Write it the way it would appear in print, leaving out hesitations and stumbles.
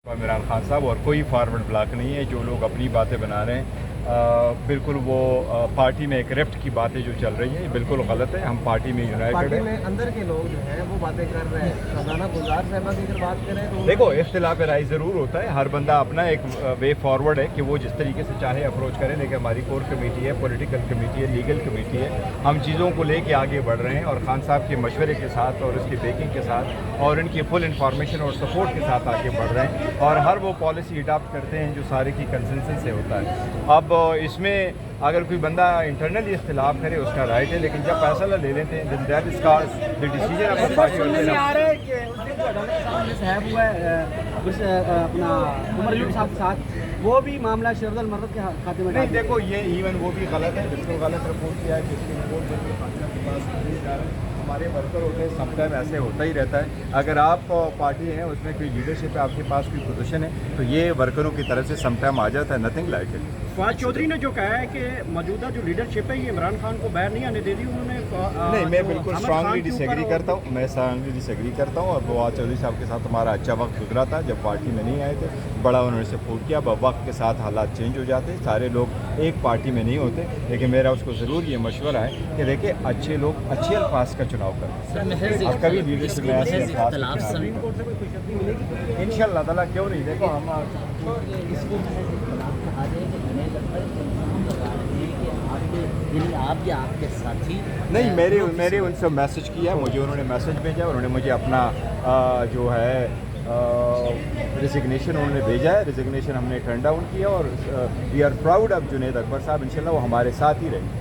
इमरान खान साहब और कोई फॉरवर्ड ब्लॉक नहीं है। जो लोग अपनी बातें बना रहे हैं बिल्कुल वो पार्टी में एक रेफ्ट की बातें जो चल रही हैं ये बिल्कुल गलत है। हम पार्टी में यूनाइटेड पार्टी हैं। में अंदर के लोग जो हैं वो बातें कर रहे हैं। खजाना गुलजार साहबा की अगर बात करें तो देखो इख्तिलाफ राय ज़रूर होता है, हर बंदा अपना एक वे फॉरवर्ड है कि वो जिस तरीके से चाहे अप्रोच करे, लेकिन हमारी कोर कमेटी है, पॉलिटिकल कमेटी है, लीगल कमेटी है, हम चीज़ों को लेके आगे बढ़ रहे हैं और खान साहब के मशवरे के साथ और उसकी बेकिंग के साथ और इनकी फुल इन्फॉर्मेशन और सपोर्ट के साथ आगे बढ़ रहे हैं और हर वो पॉलिसी अडॉप्ट करते हैं जो सारे की कंसेंसस से होता है। अब इसमें अगर कोई बंदा इंटरनली इख्तिलाफ करे उसका राइट है, लेकिन जब फैसला ले लेते हैं that is the decision of the party. आ रहा है कि उस दिन जो अदालत साहब ने साहब हुआ है उस अपना उमर अयूब साहब के साथ, वो भी मामला शरद अल-मर्रत के खाते में नहीं, देखो ये इवन वो भी गलत है, बिल्कुल गलत रिपोर्ट किया है जिसकी रिपोर्ट बिल्कुल खान के पास नहीं जा रहा है। हमारे वर्कर होते हैं, समटाइम ऐसे होता ही रहता है। अगर आप पार्टी हैं उसमें कोई लीडरशिप है, आपके पास कोई पोजीशन है तो ये वर्करों की तरफ से समटाइम आ जाता है, nothing like it. Fawad Chaudhry ने जो कहा है कि मौजूदा जो लीडरशिप है ये इमरान खान को बाहर नहीं आने दे दी उन्होंने। नहीं, मैं बिल्कुल स्ट्रांगली डिसएग्री करता हूँ, मैं स्ट्रांगली डिसएग्री करता हूँ। और फवाद चौधरी साहब के साथ हमारा अच्छा वक्त गुजरा था जब पार्टी में नहीं आए थे, बड़ा उन्होंने सपोर्ट किया। वक्त के साथ हालात चेंज हो जाते, सारे लोग एक पार्टी में नहीं होते, लेकिन मेरा उसको ज़रूर ये मशवरा है कि देखिए अच्छे लोग अच्छे अल्फाज का चुनाव करें। अब कभी लीडरशिप में ऐसे इंशाअल्लाह ताला क्यों नहीं, देखो हम आप या आपके साथी नहीं, मेरे उनसे मैसेज किया, मुझे उन्होंने मैसेज भेजा, उन्होंने मुझे अपना जो है रिजिग्नेशन उन्होंने भेजा है। रिजिग्नेशन हमने टर्न डाउन किया और we are proud of Junaid Akbar sahab. इंशाल्लाह वो हमारे साथ ही रहेंगे।